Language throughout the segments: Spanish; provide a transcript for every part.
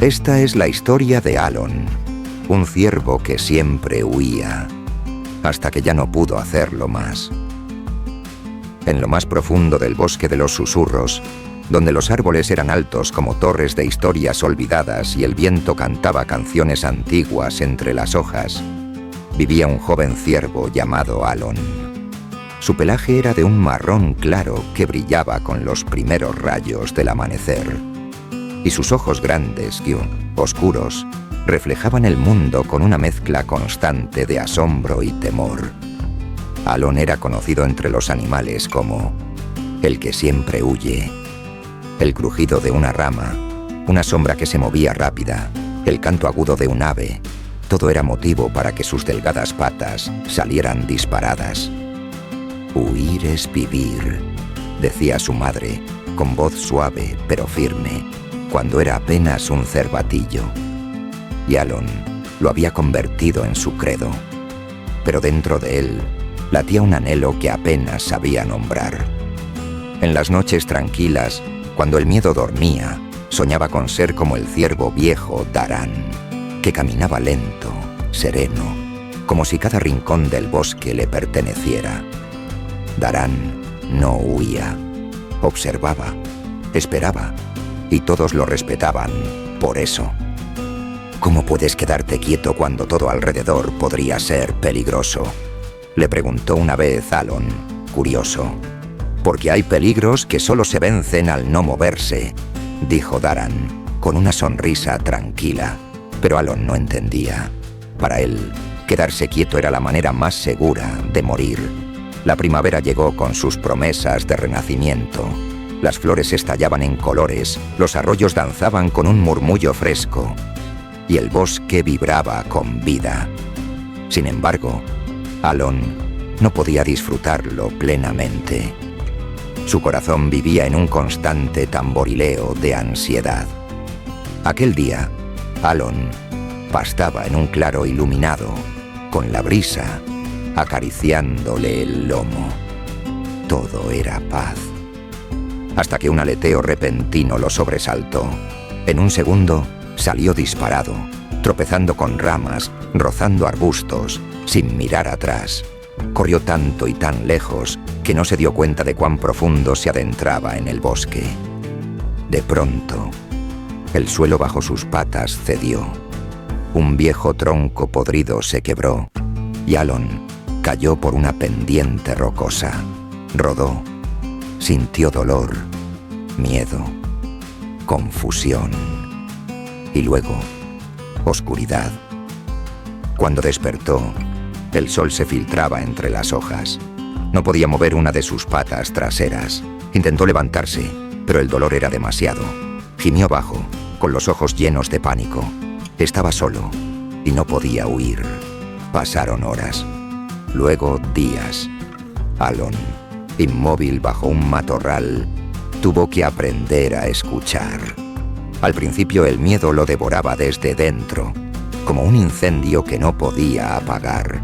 Esta es la historia de Alon, un ciervo que siempre huía, hasta que ya no pudo hacerlo más. En lo más profundo del bosque de los susurros, donde los árboles eran altos como torres de historias olvidadas y el viento cantaba canciones antiguas entre las hojas, vivía un joven ciervo llamado Alon. Su pelaje era de un marrón claro que brillaba con los primeros rayos del amanecer, y sus ojos grandes y oscuros reflejaban el mundo con una mezcla constante de asombro y temor. Alon era conocido entre los animales como el que siempre huye. El crujido de una rama, una sombra que se movía rápida, el canto agudo de un ave, todo era motivo para que sus delgadas patas salieran disparadas. «Huir es vivir», decía su madre, con voz suave pero firme, cuando era apenas un cervatillo. Y Alon lo había convertido en su credo. Pero dentro de él latía un anhelo que apenas sabía nombrar. En las noches tranquilas, cuando el miedo dormía, soñaba con ser como el ciervo viejo Daran, que caminaba lento, sereno, como si cada rincón del bosque le perteneciera. Daran no huía, observaba, esperaba, y todos lo respetaban por eso. «¿Cómo puedes quedarte quieto cuando todo alrededor podría ser peligroso?», le preguntó una vez Alon, curioso. «Porque hay peligros que solo se vencen al no moverse», dijo Daran, con una sonrisa tranquila. Pero Alon no entendía. Para él, quedarse quieto era la manera más segura de morir. La primavera llegó con sus promesas de renacimiento. Las flores estallaban en colores, los arroyos danzaban con un murmullo fresco, y el bosque vibraba con vida. Sin embargo, Alon no podía disfrutarlo plenamente. Su corazón vivía en un constante tamborileo de ansiedad. Aquel día, Alon pastaba en un claro iluminado, con la brisa acariciándole el lomo. Todo era paz. Hasta que un aleteo repentino lo sobresaltó. En un segundo, salió disparado, tropezando con ramas, rozando arbustos, sin mirar atrás. Corrió tanto y tan lejos que no se dio cuenta de cuán profundo se adentraba en el bosque. De pronto, el suelo bajo sus patas cedió. Un viejo tronco podrido se quebró y Alon cayó por una pendiente rocosa. Rodó, sintió dolor, miedo, confusión y luego oscuridad. Cuando despertó, el sol se filtraba entre las hojas. No podía mover una de sus patas traseras. Intentó levantarse, pero el dolor era demasiado. Gimió bajo, con los ojos llenos de pánico. Estaba solo y no podía huir. Pasaron horas, luego días. Alon, inmóvil bajo un matorral, tuvo que aprender a escuchar. Al principio el miedo lo devoraba desde dentro, como un incendio que no podía apagar.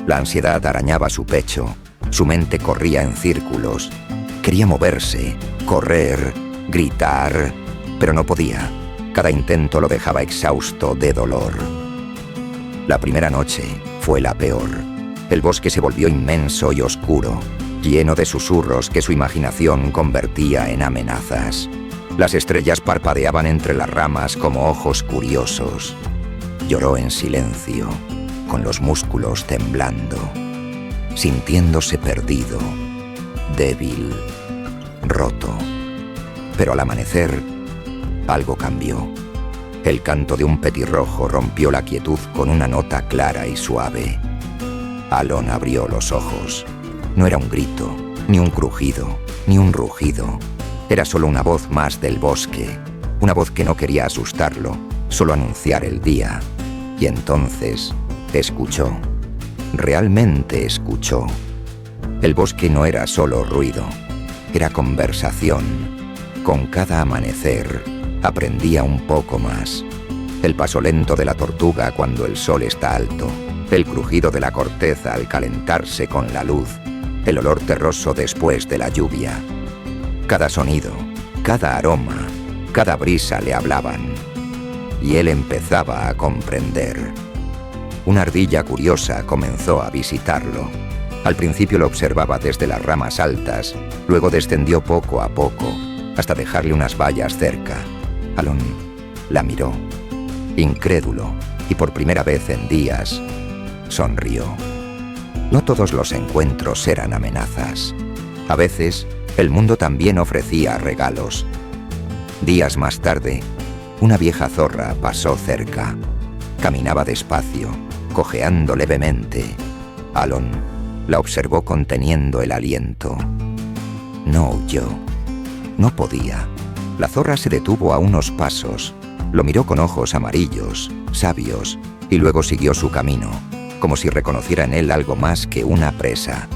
La ansiedad arañaba su pecho, su mente corría en círculos. Quería moverse, correr, gritar, pero no podía. Cada intento lo dejaba exhausto de dolor. La primera noche fue la peor. El bosque se volvió inmenso y oscuro, lleno de susurros que su imaginación convertía en amenazas. Las estrellas parpadeaban entre las ramas como ojos curiosos. Lloró en silencio, con los músculos temblando, sintiéndose perdido, débil, roto. Pero al amanecer, algo cambió. El canto de un petirrojo rompió la quietud con una nota clara y suave. Alon abrió los ojos. No era un grito, ni un crujido, ni un rugido. Era solo una voz más del bosque, una voz que no quería asustarlo, solo anunciar el día. Y entonces escuchó, realmente escuchó. El bosque no era solo ruido, era conversación. Con cada amanecer aprendía un poco más. El paso lento de la tortuga cuando el sol está alto, el crujido de la corteza al calentarse con la luz, el olor terroso después de la lluvia. Cada sonido, cada aroma, cada brisa le hablaban. y él empezaba a comprender. Una ardilla curiosa comenzó a visitarlo. Al principio lo observaba desde las ramas altas, luego descendió poco a poco, hasta dejarle unas vallas cerca. Alon la miró, incrédulo, y por primera vez en días, sonrió. No todos los encuentros eran amenazas. A veces, el mundo también ofrecía regalos. Días más tarde, una vieja zorra pasó cerca. Caminaba despacio, cojeando levemente. Alon la observó conteniendo el aliento. No huyó. No podía. La zorra se detuvo a unos pasos. Lo miró con ojos amarillos, sabios, y luego siguió su camino, como si reconociera en él algo más que una presa,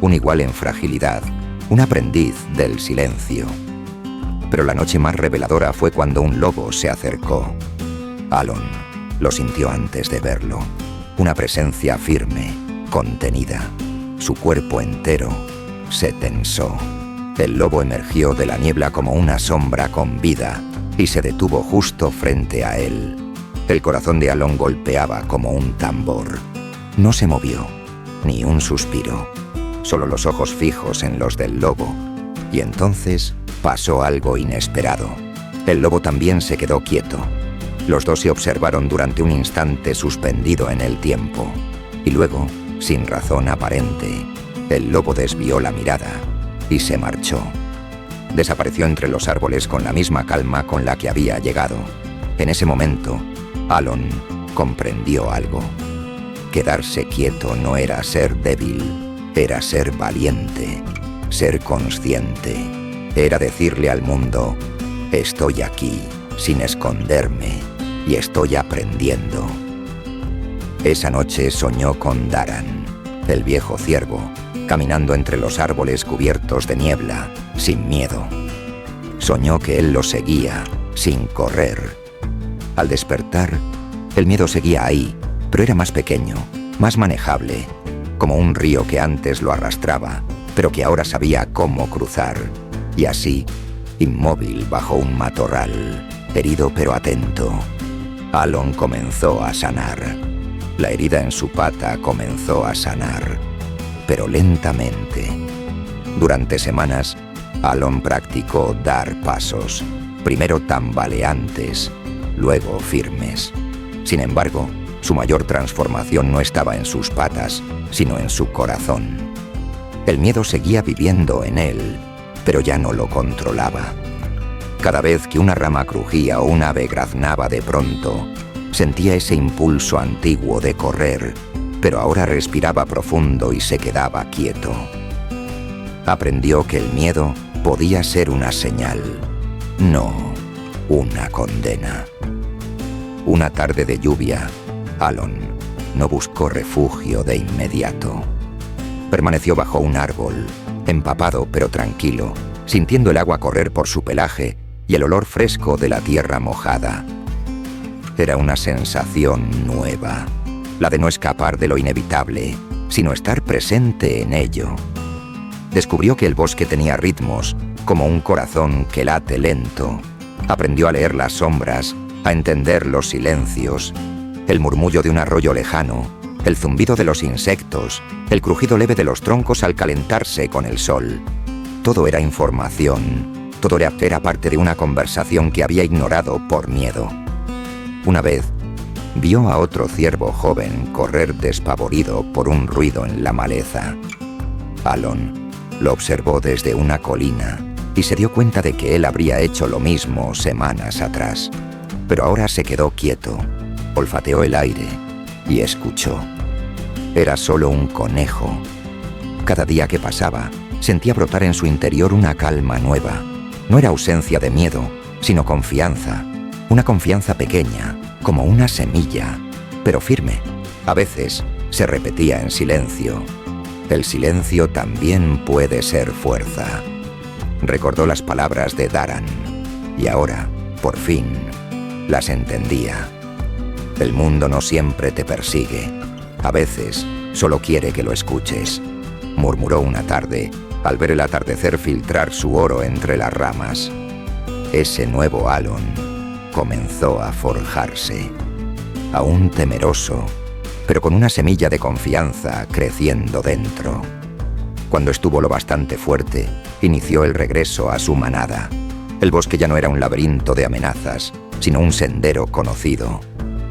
un igual en fragilidad, un aprendiz del silencio. Pero la noche más reveladora fue cuando un lobo se acercó. Alon lo sintió antes de verlo. Una presencia firme, contenida. Su cuerpo entero se tensó. El lobo emergió de la niebla como una sombra con vida y se detuvo justo frente a él. El corazón de Alon golpeaba como un tambor. No se movió, ni un suspiro, solo los ojos fijos en los del lobo. Y entonces pasó algo inesperado. El lobo también se quedó quieto. Los dos se observaron durante un instante suspendido en el tiempo. Y luego, sin razón aparente, el lobo desvió la mirada y se marchó. Desapareció entre los árboles con la misma calma con la que había llegado. En ese momento, Alon comprendió algo. Quedarse quieto no era ser débil, era ser valiente, ser consciente. Era decirle al mundo, estoy aquí, sin esconderme, y estoy aprendiendo. Esa noche soñó con Daran, el viejo ciervo, caminando entre los árboles cubiertos de niebla, sin miedo. Soñó que él lo seguía, sin correr. Al despertar, el miedo seguía ahí, pero era más pequeño, más manejable, como un río que antes lo arrastraba, pero que ahora sabía cómo cruzar. Y así, inmóvil bajo un matorral, herido pero atento, Alon comenzó a sanar. La herida en su pata comenzó a sanar, pero lentamente. Durante semanas, Alon practicó dar pasos, primero tambaleantes, luego firmes. Sin embargo, su mayor transformación no estaba en sus patas, sino en su corazón. El miedo seguía viviendo en él, pero ya no lo controlaba. Cada vez que una rama crujía o un ave graznaba de pronto, sentía ese impulso antiguo de correr, pero ahora respiraba profundo y se quedaba quieto. Aprendió que el miedo podía ser una señal, no una condena. Una tarde de lluvia, Alon no buscó refugio de inmediato. Permaneció bajo un árbol, empapado pero tranquilo, sintiendo el agua correr por su pelaje y el olor fresco de la tierra mojada. Era una sensación nueva, la de no escapar de lo inevitable, sino estar presente en ello. Descubrió que el bosque tenía ritmos, como un corazón que late lento. Aprendió a leer las sombras, a entender los silencios, el murmullo de un arroyo lejano, el zumbido de los insectos, el crujido leve de los troncos al calentarse con el sol. Todo era información, todo era parte de una conversación que había ignorado por miedo. Una vez, vio a otro ciervo joven correr despavorido por un ruido en la maleza. Alon lo observó desde una colina y se dio cuenta de que él habría hecho lo mismo semanas atrás. Pero ahora se quedó quieto, olfateó el aire y escuchó. Era solo un conejo. Cada día que pasaba, sentía brotar en su interior una calma nueva. No era ausencia de miedo, sino confianza. Una confianza pequeña, como una semilla, pero firme. A veces se repetía en silencio. El silencio también puede ser fuerza. Recordó las palabras de Daran, y ahora, por fin, las entendía. El mundo no siempre te persigue. A veces, solo quiere que lo escuches, murmuró una tarde, al ver el atardecer filtrar su oro entre las ramas. Ese nuevo Alon comenzó a forjarse. Aún temeroso, pero con una semilla de confianza creciendo dentro. Cuando estuvo lo bastante fuerte, inició el regreso a su manada. El bosque ya no era un laberinto de amenazas, sino un sendero conocido.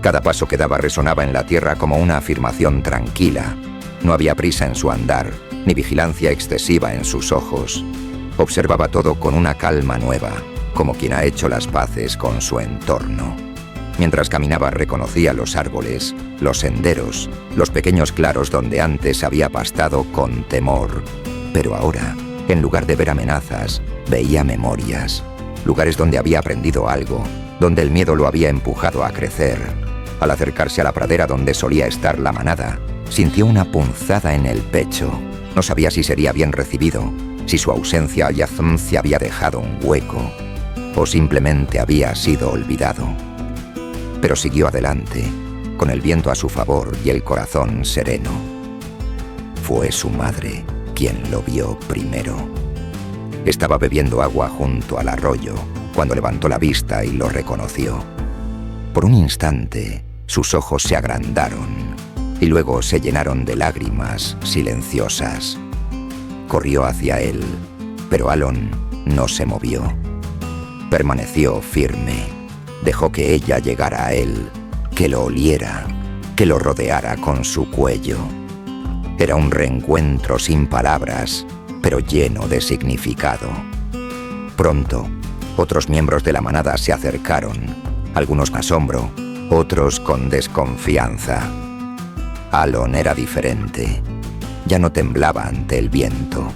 Cada paso que daba resonaba en la tierra como una afirmación tranquila. No había prisa en su andar, ni vigilancia excesiva en sus ojos. Observaba todo con una calma nueva, como quien ha hecho las paces con su entorno. Mientras caminaba reconocía los árboles, los senderos, los pequeños claros donde antes había pastado con temor. Pero ahora, en lugar de ver amenazas, veía memorias. Lugares donde había aprendido algo, donde el miedo lo había empujado a crecer. Al acercarse a la pradera donde solía estar la manada, sintió una punzada en el pecho. No sabía si sería bien recibido, si su ausencia a Yazm había dejado un hueco, o simplemente había sido olvidado. Pero siguió adelante, con el viento a su favor y el corazón sereno. Fue su madre quien lo vio primero. Estaba bebiendo agua junto al arroyo, cuando levantó la vista y lo reconoció. Por un instante, sus ojos se agrandaron, y luego se llenaron de lágrimas silenciosas. Corrió hacia él, pero Alon no se movió. Permaneció firme. Dejó que ella llegara a él, que lo oliera, que lo rodeara con su cuello. Era un reencuentro sin palabras, pero lleno de significado. Pronto, otros miembros de la manada se acercaron, algunos con asombro, otros con desconfianza. Alon era diferente. Ya no temblaba ante el viento.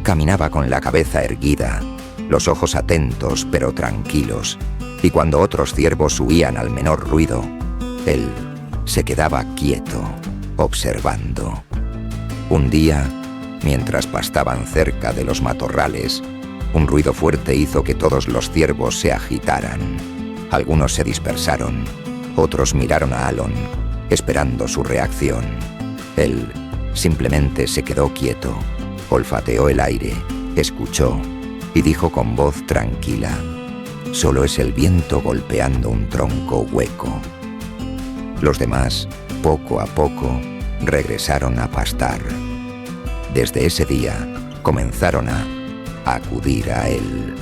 Caminaba con la cabeza erguida, los ojos atentos pero tranquilos, y cuando otros ciervos huían al menor ruido, él se quedaba quieto, observando. Un día, mientras pastaban cerca de los matorrales, un ruido fuerte hizo que todos los ciervos se agitaran. Algunos se dispersaron, otros miraron a Alon, esperando su reacción. Él simplemente se quedó quieto, olfateó el aire, escuchó y dijo con voz tranquila: «Solo es el viento golpeando un tronco hueco». Los demás, poco a poco, regresaron a pastar. Desde ese día, comenzaron a acudir a él.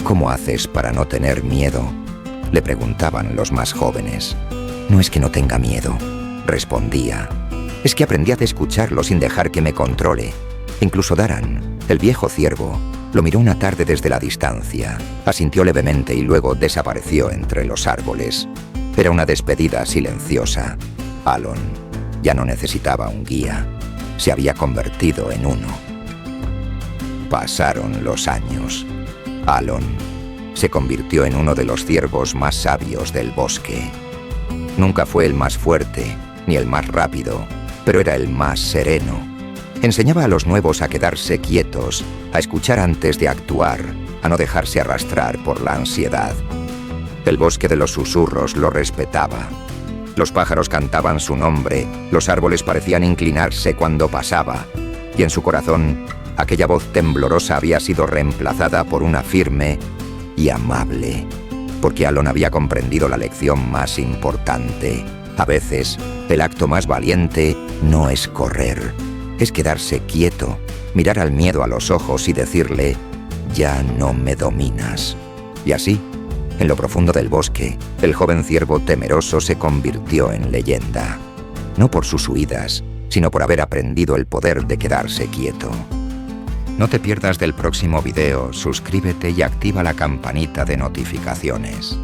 «¿Cómo haces para no tener miedo?», le preguntaban los más jóvenes. «No es que no tenga miedo», respondía. «Es que aprendí a escucharlo sin dejar que me controle». Incluso Daran, el viejo ciervo, lo miró una tarde desde la distancia, asintió levemente y luego desapareció entre los árboles. Era una despedida silenciosa. Alon ya no necesitaba un guía. Se había convertido en uno. Pasaron los años. Alon se convirtió en uno de los ciervos más sabios del bosque. Nunca fue el más fuerte, ni el más rápido, pero era el más sereno. Enseñaba a los nuevos a quedarse quietos, a escuchar antes de actuar, a no dejarse arrastrar por la ansiedad. El bosque de los susurros lo respetaba. Los pájaros cantaban su nombre, los árboles parecían inclinarse cuando pasaba, y en su corazón, aquella voz temblorosa había sido reemplazada por una firme y amable, porque Alon había comprendido la lección más importante. A veces, el acto más valiente no es correr, es quedarse quieto, mirar al miedo a los ojos y decirle: «Ya no me dominas». Y así, en lo profundo del bosque, el joven ciervo temeroso se convirtió en leyenda. No por sus huidas, sino por haber aprendido el poder de quedarse quieto. No te pierdas del próximo video, suscríbete y activa la campanita de notificaciones.